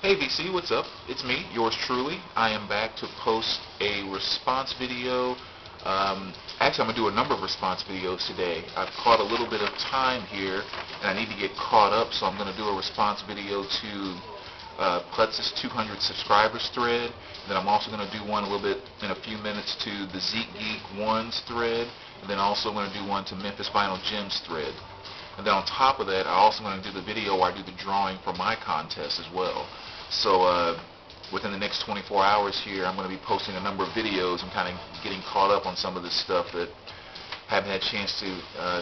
Hey VC, what's up? It's me, yours truly. I am back to post a response video. Actually, I'm going to do a number of response videos today. I've caught a little bit of time here, and I need to get caught up, so I'm going to do a response video to Pudsis 200 subscribers thread. And then I'm also going to do one a little bit in a few minutes to the Zeke Geek 1's thread, and then also going to do one to Memphis Vinyl Gems thread. And then on top of that, I also going to do the video where I do the drawing for my contest as well. So within the next 24 hours here, I'm going to be posting a number of videos and kind of getting caught up on some of this stuff that haven't had a chance to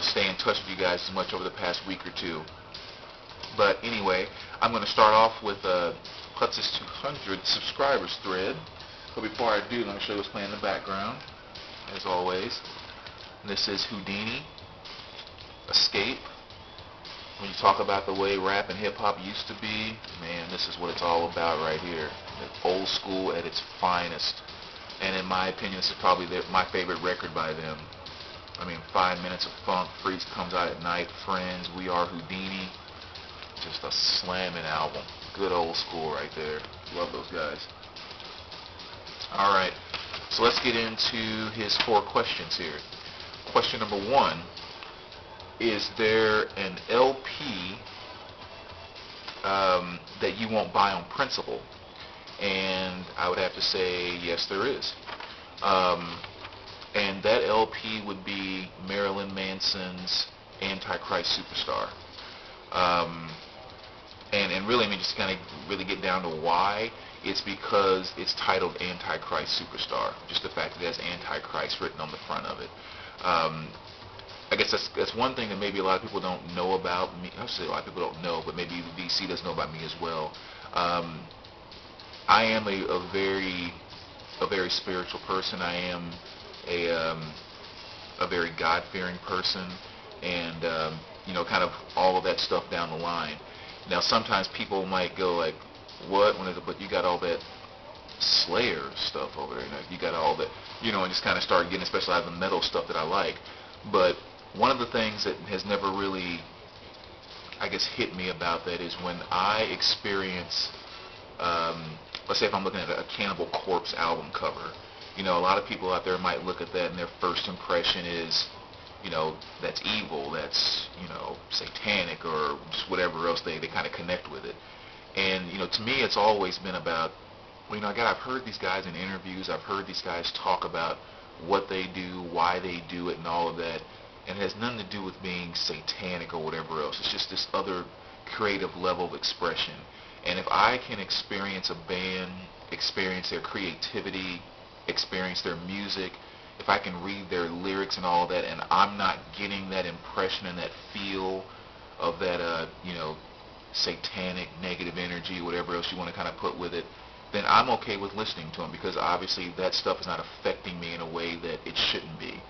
stay in touch with you guys as much over the past week or two. But anyway, I'm going to start off with Pudsis 200 subscribers thread. But before I do, let me show you what's playing in the background, as always. And this is Houdini, Escape. When you talk about the way rap and hip-hop used to be, man, this is what it's all about right here. Old school at its finest. And in my opinion, this is probably my favorite record by them. I mean, 5 Minutes of Funk, Freaks comes out at night, Friends, We Are Houdini. Just a slamming album. Good old school right there. Love those guys. Alright, so let's get into his 4 questions here. Question number 1. Is there an LP that you won't buy on principle? And I would have to say yes, there is. And that LP would be Marilyn Manson's Antichrist Superstar. And really, I mean, just kind of really get down to why. It's because it's titled Antichrist Superstar. Just the fact that it has Antichrist written on the front of it. I guess that's one thing that maybe a lot of people don't know about me. I say a lot of people don't know, but maybe VC doesn't know about me as well. I am a very spiritual person. I am a very God-fearing person, and kind of all of that stuff down the line. Now, sometimes people might go like, "What?" But you got all that Slayer stuff over there. You got all that, and just kind of start getting, especially out of the metal stuff that I like. But one of the things that has never really, I guess, hit me about that is when I experience, let's say if I'm looking at a Cannibal Corpse album cover, a lot of people out there might look at that and their first impression is, that's evil, that's, satanic, or just whatever else they kind of connect with it. And, to me it's always been about, again, I've heard these guys in interviews, I've heard these guys talk about what they do, why they do it, and all of that. And it has nothing to do with being satanic or whatever else. It's just this other creative level of expression. And if I can experience a band, experience their creativity, experience their music, if I can read their lyrics and all that, and I'm not getting that impression and that feel of that, satanic, negative energy, whatever else you want to kind of put with it, then I'm okay with listening to them, because obviously that stuff is not affecting me in a way that it shouldn't be.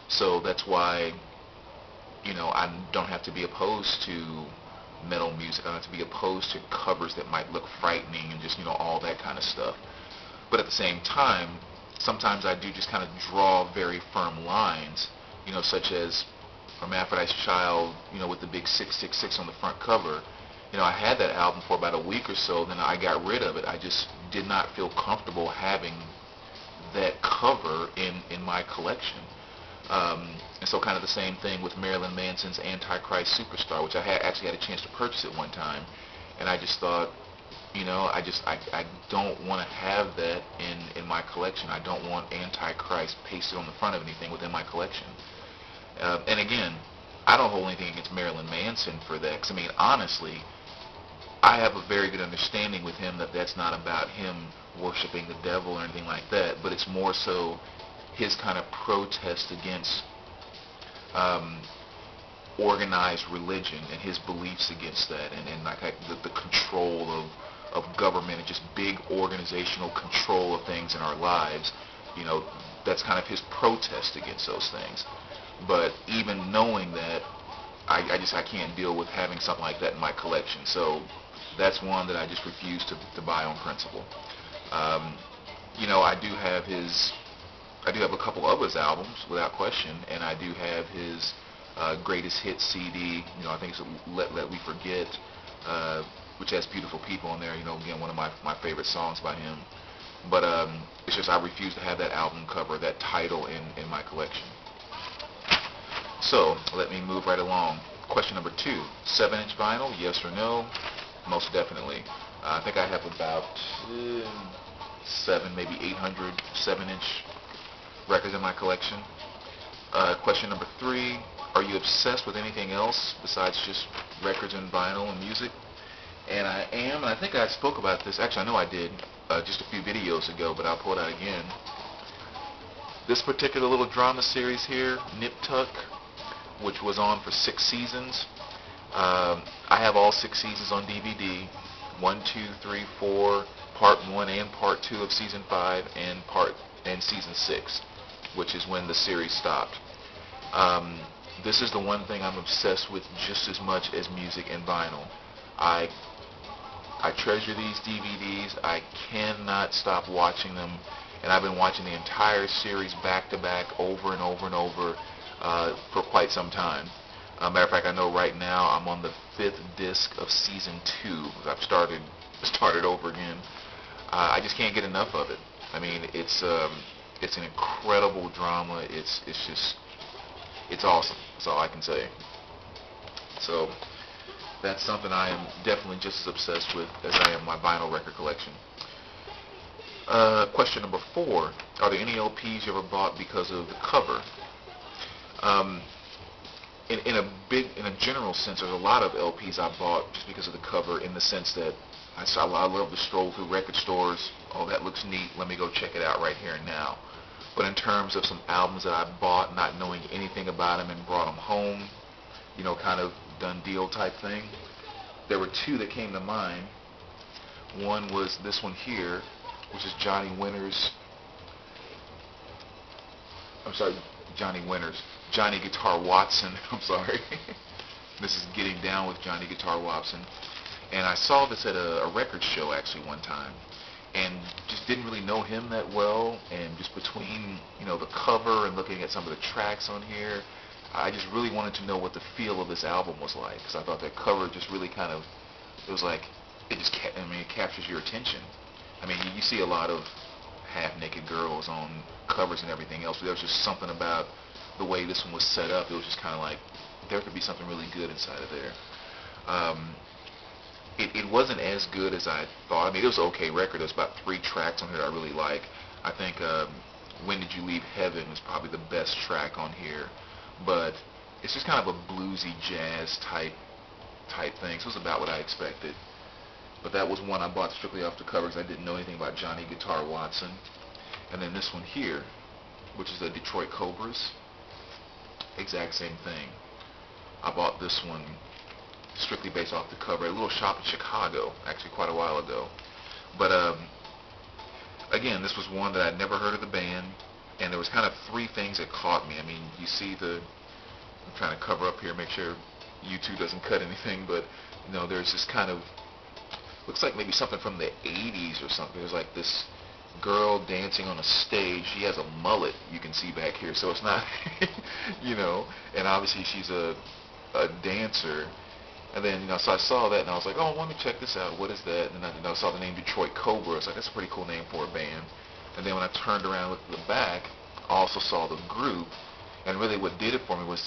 So that's why, I don't have to be opposed to metal music. I don't have to be opposed to covers that might look frightening and just, all that kind of stuff. But at the same time, sometimes I do just kind of draw very firm lines, such as Hermaphrodite's Child, with the big 666 on the front cover. I had that album for about a week or so, then I got rid of it. I just did not feel comfortable having that cover in my collection. And so kind of the same thing with Marilyn Manson's Antichrist Superstar, which I actually had a chance to purchase at one time. And I just thought, I don't want to have that in my collection. I don't want Antichrist pasted on the front of anything within my collection. And again, I don't hold anything against Marilyn Manson for that, because, honestly, I have a very good understanding with him that that's not about him worshiping the devil or anything like that, but it's more so his kind of protest against organized religion and his beliefs against that, and like the control of government and just big organizational control of things in our lives. That's kind of his protest against those things. But even knowing that, I can't deal with having something like that in my collection. So that's one that I just refuse to buy on principle. I do have a couple of his albums without question, and I do have his greatest hits CD. I think it's Let We Forget, which has Beautiful People in there. Again, one of my favorite songs by him. But it's just I refuse to have that album cover, that title in my collection. So let me move right along. Question number 2: 7-inch vinyl, yes or no? Most definitely. I think I have about maybe 800 7-inch records in my collection. Question number 3: are you obsessed with anything else besides just records and vinyl and music? And I am, and I think I spoke about this. Actually, I know I did just a few videos ago, but I'll pull it out again. This particular little drama series here, Nip Tuck, which was on for 6 seasons. I have all 6 seasons on DVD. 1, 2, 3, 4, Part 1 and Part 2 of Season 5, and Season 6, which is when the series stopped. This is the one thing I'm obsessed with just as much as music and vinyl. I treasure these DVDs. I cannot stop watching them, and I've been watching the entire series back to back over and over and over for quite some time. Matter of fact, I know right now I'm on the 5th disc of Season 2. I've started over again. I just can't get enough of it. I mean, it's an incredible drama. It's awesome. That's all I can say. So that's something I am definitely just as obsessed with as I am my vinyl record collection. Question number 4: are there any LPs you ever bought because of the cover? In a general sense, there's a lot of LPs I bought just because of the cover, in the sense that I love to stroll through record stores. Oh, that looks neat. Let me go check it out right here and now. But in terms of some albums that I bought not knowing anything about them and brought them home, kind of done deal type thing, there were 2 that came to mind. One was this one here, which is Johnny Winters. Johnny Guitar Watson. I'm sorry. This is Getting Down with Johnny Guitar Watson. And I saw this at a record show actually one time, and just didn't really know him that well. And just between the cover and looking at some of the tracks on here, I just really wanted to know what the feel of this album was like, because I thought that cover just really kind of, it was like, it captures your attention. I mean, you see a lot of half-naked girls on covers and everything else, but there was just something about the way this one was set up. It was just kind of like there could be something really good inside of there. It wasn't as good as I thought. I mean, it was an okay record. There's about 3 tracks on here I really like. I think When Did You Leave Heaven was probably the best track on here, but it's just kind of a bluesy jazz type thing. So it was about what I expected. But that was one I bought strictly off the cover because I didn't know anything about Johnny Guitar Watson. And then this one here, which is the Detroit Cobras, exact same thing. I bought this one strictly based off the cover at a little shop in Chicago, actually quite a while ago. But again, this was one that I'd never heard of the band, and there was kind of 3 things that caught me. I mean, you see I'm trying to cover up here, make sure YouTube doesn't cut anything, but there's this kind of, looks like maybe something from the 80s or something. There's like this girl dancing on a stage. She has a mullet, you can see back here, so it's not, and obviously she's a dancer. And then, so I saw that and I was like, oh, let me check this out. What is that? And I saw the name Detroit Cobra. I was like, that's a pretty cool name for a band. And then when I turned around and looked at the back, I also saw the group. And really what did it for me was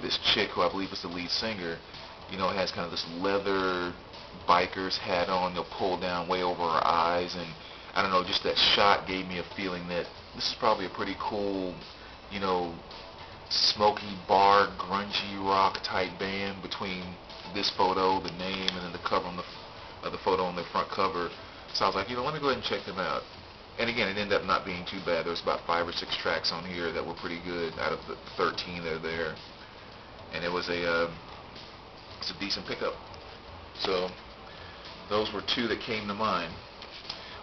this chick who I believe is the lead singer, has kind of this leather biker's hat on, pulled down way over her eyes. And I don't know, just that shot gave me a feeling that this is probably a pretty cool, smoky bar, grungy rock type band. Between this photo, the name, and then the cover on the photo on the front cover, so I was like, let me go ahead and check them out. And again, it ended up not being too bad. There was about 5 or 6 tracks on here that were pretty good out of the 13 that are there, and it's a decent pickup. So those were 2 that came to mind.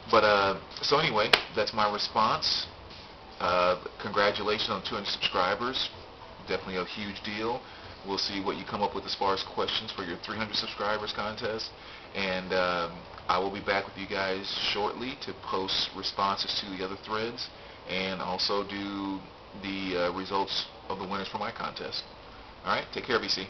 But so anyway, that's my response. Congratulations on 200 subscribers. Definitely a huge deal. We'll see what you come up with as far as questions for your 300 subscribers contest. And I will be back with you guys shortly to post responses to the other threads and also do the results of the winners for my contest. Alright, take care, BC.